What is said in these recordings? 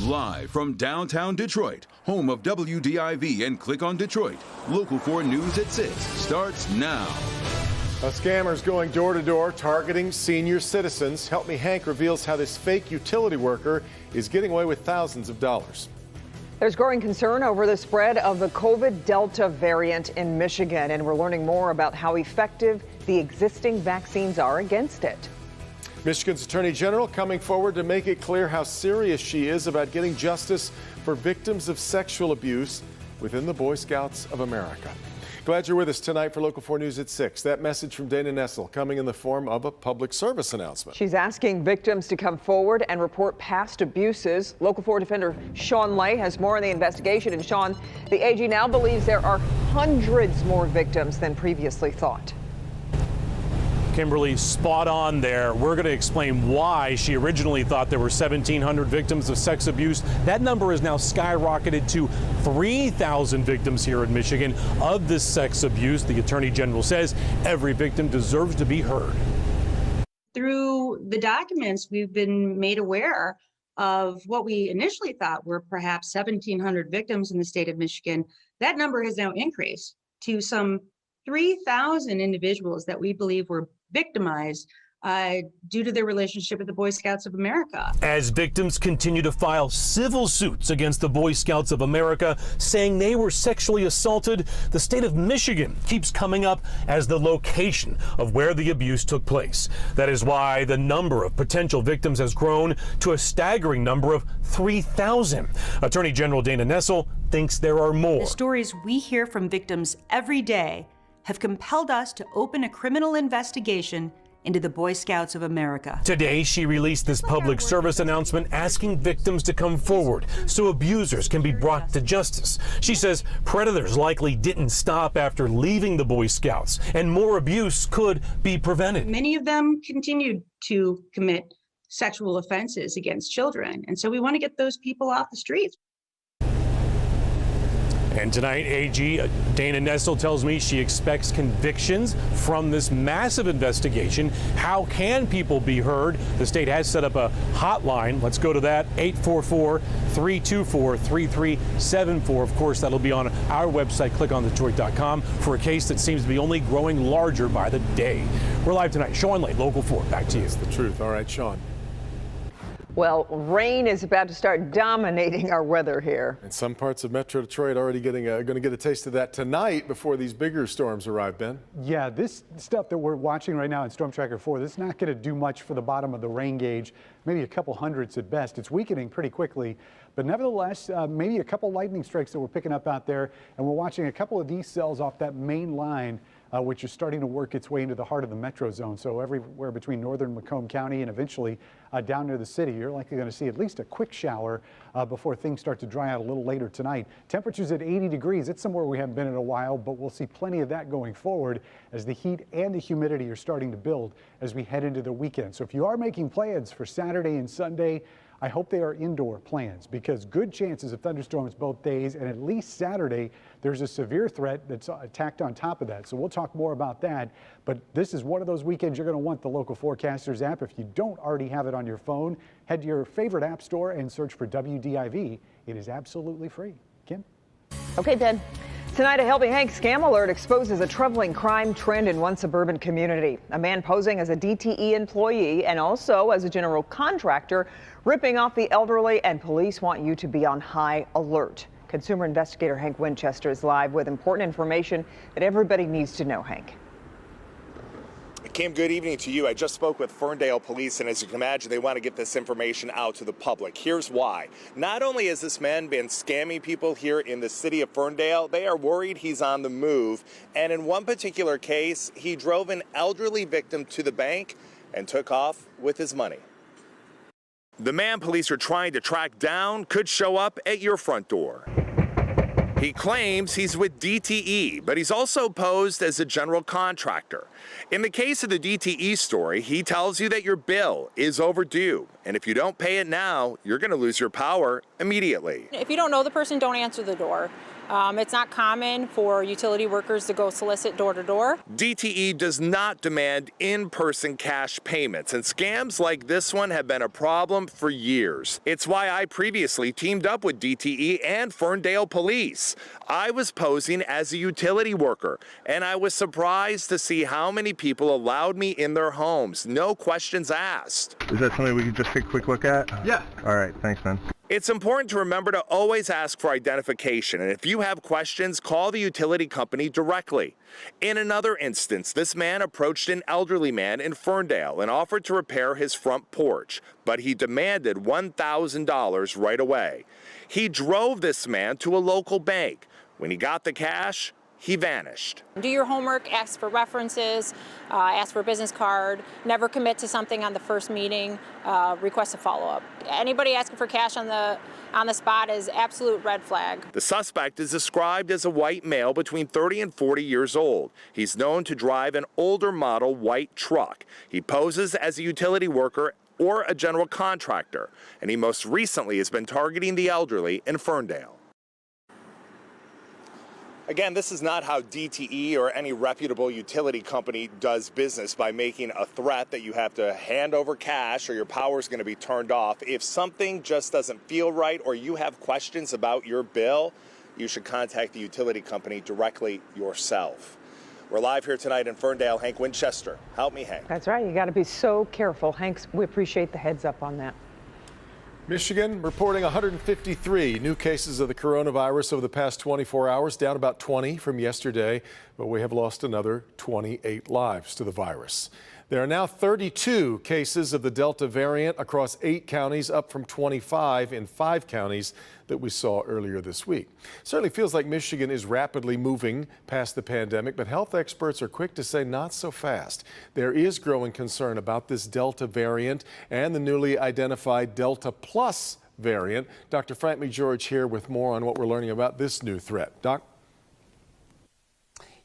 Live from downtown Detroit, home of WDIV and Click on Detroit, Local 4 News at 6 starts now. A scammer's going door to door targeting senior citizens. Help Me Hank reveals how this fake utility worker is getting away with thousands of dollars. There's growing concern over the spread of the COVID Delta variant in Michigan, and we're learning more about how effective the existing vaccines are against it. Michigan's Attorney General coming forward to make it clear how serious she is about getting justice for victims of sexual abuse within the Boy Scouts of America. Glad you're with us tonight for Local 4 News at 6. That message from Dana Nessel coming in the form of a public service announcement. She's asking victims to come forward and report past abuses. Local 4 defender Sean Lay has more on the investigation. And Sean, the AG now believes there are hundreds more victims than previously thought. Kimberly, spot on there. We're going to explain why she originally thought there were 1,700 victims of sex abuse. That number is now skyrocketed to 3,000 victims here in Michigan of this sex abuse. The Attorney General says every victim deserves to be heard. Through the documents, we've been made aware of what we initially thought were perhaps 1,700 victims in the state of Michigan. That number has now increased to some 3,000 individuals that we believe were victimized due to their relationship with the Boy Scouts of America. As victims continue to file civil suits against the Boy Scouts of America, saying they were sexually assaulted, the state of Michigan keeps coming up as the location of where the abuse took place. That is why the number of potential victims has grown to a staggering number of 3,000. Attorney General Dana Nessel thinks there are more. The stories we hear from victims every day have compelled us to open a criminal investigation into the Boy Scouts of America. Today, she released this public service announcement asking victims to come forward so abusers can be brought to justice. She says predators likely didn't stop after leaving the Boy Scouts, and more abuse could be prevented. Many of them continued to commit sexual offenses against children, and so we want to get those people off the streets. And tonight, AG Dana Nessel tells me she expects convictions from this massive investigation. How can people be heard? The state has set up a hotline. Let's go to that, 844-324-3374. Of course, that'll be on our website, clickondetroit.com, for a case that seems to be only growing larger by the day. We're live tonight. Sean Lay, Local 4, back to you. That's the truth. All right, Sean. Well, rain is about to start dominating our weather here. And some parts of Metro Detroit already going to get a taste of that tonight before these bigger storms arrive, Ben. Yeah, this stuff that we're watching right now in Storm Tracker 4, this is not going to do much for the bottom of the rain gauge, maybe a couple hundredths at best. It's weakening pretty quickly, but nevertheless, maybe a couple lightning strikes that we're picking up out there, and we're watching a couple of these cells off that main line, which is starting to work its way into the heart of the metro zone. So everywhere between northern Macomb County and eventually down near the city, you're likely going to see at least a quick shower before things start to dry out a little later tonight. Temperatures at 80 degrees. It's somewhere we haven't been in a while, but we'll see plenty of that going forward as the heat and the humidity are starting to build as we head into the weekend. So if you are making plans for Saturday and Sunday, I hope they are indoor plans, because good chances of thunderstorms both days, and at least Saturday, there's a severe threat that's tacked on top of that. So we'll talk more about that. But this is one of those weekends you're going to want the Local Forecasters app. If you don't already have it on your phone, head to your favorite app store and search for WDIV. It is absolutely free. Kim? Okay, Ben. Tonight, a Help Me Hank scam alert exposes a troubling crime trend in one suburban community. A man posing as a DTE employee and also as a general contractor ripping off the elderly, and police want you to be on high alert. Consumer investigator Hank Winchester is live with important information that everybody needs to know, Hank. Kim, good evening to you. I just spoke with Ferndale Police, and as you can imagine, they want to get this information out to the public. Here's why. Not only has this man been scamming people here in the city of Ferndale, they are worried he's on the move. And in one particular case, he drove an elderly victim to the bank and took off with his money. The man police are trying to track down could show up at your front door. He claims he's with DTE, but he's also posed as a general contractor. In the case of the DTE story, he tells you that your bill is overdue And if you don't pay it now, you're going to lose your power immediately. If you don't know the person, don't answer the door. It's not common for utility workers to go solicit door to door. DTE does not demand in-person cash payments, and scams like this one have been a problem for years. It's why I previously teamed up with DTE and Ferndale Police. I was posing as a utility worker, and I was surprised to see how many people allowed me in their homes, no questions asked. Is that something we could just take a quick look at? Yeah. All right, thanks, man. It's important to remember to always ask for identification, and if you have questions, call the utility company directly. In another instance, this man approached an elderly man in Ferndale and offered to repair his front porch, but he demanded $1,000 right away. He drove this man to a local bank. When he got the cash, he vanished. Do your homework, ask for references, ask for a business card, never commit to something on the first meeting, request a follow-up. Anybody asking for cash on the spot is absolute red flag. The suspect is described as a white male between 30 and 40 years old. He's known to drive an older model white truck. He poses as a utility worker or a general contractor, and he most recently has been targeting the elderly in Ferndale. Again, this is not how DTE or any reputable utility company does business, by making a threat that you have to hand over cash or your power is going to be turned off. If something just doesn't feel right or you have questions about your bill, you should contact the utility company directly yourself. We're live here tonight in Ferndale. Hank Winchester, help me, Hank. That's right. You got to be so careful. Hank, we appreciate the heads up on that. Michigan reporting 153 new cases of the coronavirus over the past 24 hours, down about 20 from yesterday, but we have lost another 28 lives to the virus. There are now 32 cases of the Delta variant across 8 counties, up from 25 in 5 counties that we saw earlier this week. Certainly feels like Michigan is rapidly moving past the pandemic, but health experts are quick to say not so fast. There is growing concern about this Delta variant and the newly identified Delta Plus variant. Dr. Frank McGeorge here with more on what we're learning about this new threat. Doc?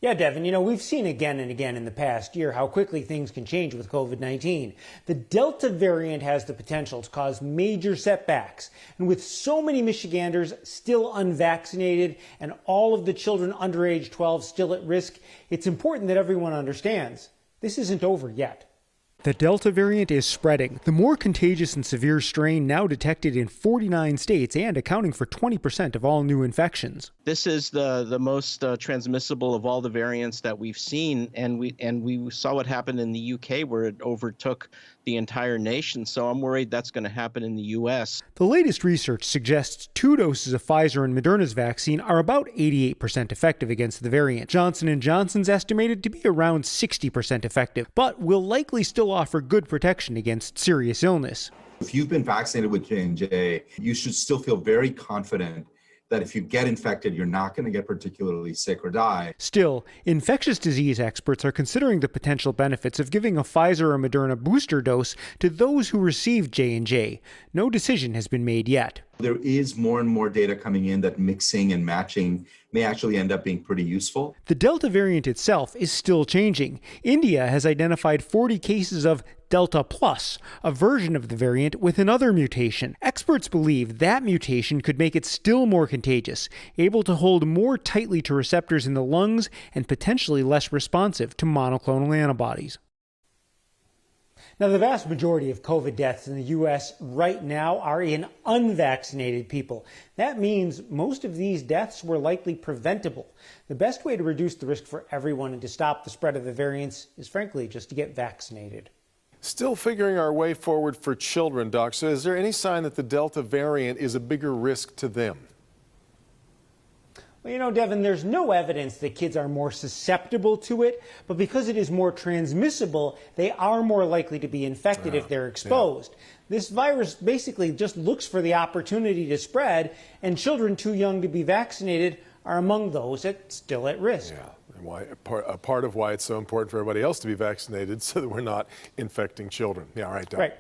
Yeah, Devin, we've seen again and again in the past year how quickly things can change with COVID-19. The Delta variant has the potential to cause major setbacks. And with so many Michiganders still unvaccinated and all of the children under age 12 still at risk, it's important that everyone understands this isn't over yet. The Delta variant is spreading, the more contagious and severe strain now detected in 49 states and accounting for 20% of all new infections. This is the most transmissible of all the variants that we've seen, and we saw what happened in the UK where it overtook the entire nation, so I'm worried that's going to happen in the U.S. The latest research suggests 2 doses of Pfizer and Moderna's vaccine are about 88% effective against the variant. Johnson & Johnson's estimated to be around 60% effective, but will likely still offer good protection against serious illness. If you've been vaccinated with J&J, you should still feel very confident that if you get infected, you're not going to get particularly sick or die. Still, infectious disease experts are considering the potential benefits of giving a Pfizer or Moderna booster dose to those who received J&J. No decision has been made yet. There is more and more data coming in that mixing and matching may actually end up being pretty useful. The Delta variant itself is still changing. India has identified 40 cases of Delta Plus, a version of the variant with another mutation. Experts believe that mutation could make it still more contagious, able to hold more tightly to receptors in the lungs and potentially less responsive to monoclonal antibodies. Now, the vast majority of COVID deaths in the U.S. right now are in unvaccinated people. That means most of these deaths were likely preventable. The best way to reduce the risk for everyone and to stop the spread of the variants is, frankly, just to get vaccinated. Still figuring our way forward for children, Doc. So is there any sign that the Delta variant is a bigger risk to them? Well, Devin, there's no evidence that kids are more susceptible to it, but because it is more transmissible, they are more likely to be infected if they're exposed. Yeah. This virus basically just looks for the opportunity to spread, and children too young to be vaccinated are among those that's still at risk. Yeah. A part of why it's so important for everybody else to be vaccinated so that we're not infecting children. Yeah, all right, Doc. Right.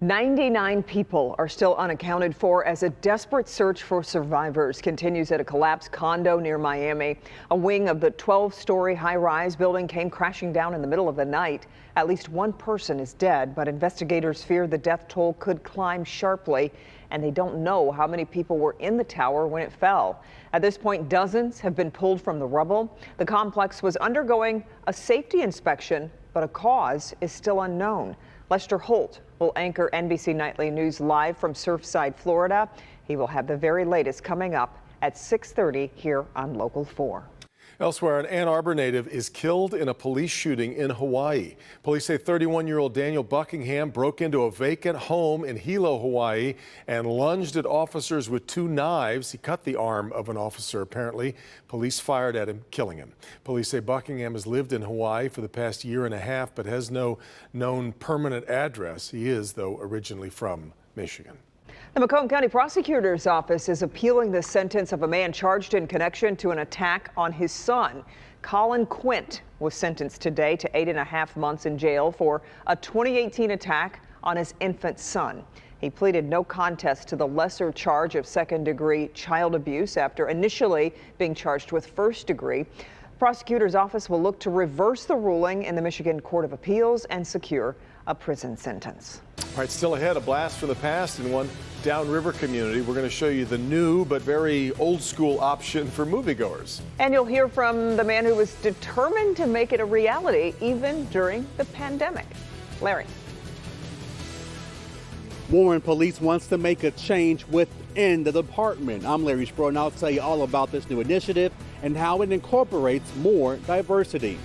99 people are still unaccounted for as a desperate search for survivors continues at a collapsed condo near Miami. A wing of the 12-story high-rise building came crashing down in the middle of the night. At least one person is dead, but investigators fear the death toll could climb sharply, and they don't know how many people were in the tower when it fell. At this point, dozens have been pulled from the rubble. The complex was undergoing a safety inspection, but a cause is still unknown. Lester Holt will anchor NBC Nightly News live from Surfside, Florida. He will have the very latest coming up at 6:30 here on Local 4. Elsewhere, an Ann Arbor native is killed in a police shooting in Hawaii. Police say 31-year-old Daniel Buckingham broke into a vacant home in Hilo, Hawaii, and lunged at officers with 2 knives. He cut the arm of an officer, apparently. Police fired at him, killing him. Police say Buckingham has lived in Hawaii for the past year and a half, but has no known permanent address. He is, though, originally from Michigan. The Macomb County Prosecutor's Office is appealing the sentence of a man charged in connection to an attack on his son. Colin Quint was sentenced today to 8.5 months in jail for a 2018 attack on his infant son. He pleaded no contest to the lesser charge of second-degree child abuse after initially being charged with first-degree. The prosecutor's office will look to reverse the ruling in the Michigan Court of Appeals and secure a prison sentence. All right, still ahead, a blast from the past in one downriver community. We're going to show you the new but very old school option for moviegoers. And you'll hear from the man who was determined to make it a reality even during the pandemic. Larry. Warren Police wants to make a change within the department. I'm Larry Spro, and I'll tell you all about this new initiative and how it incorporates more diversity.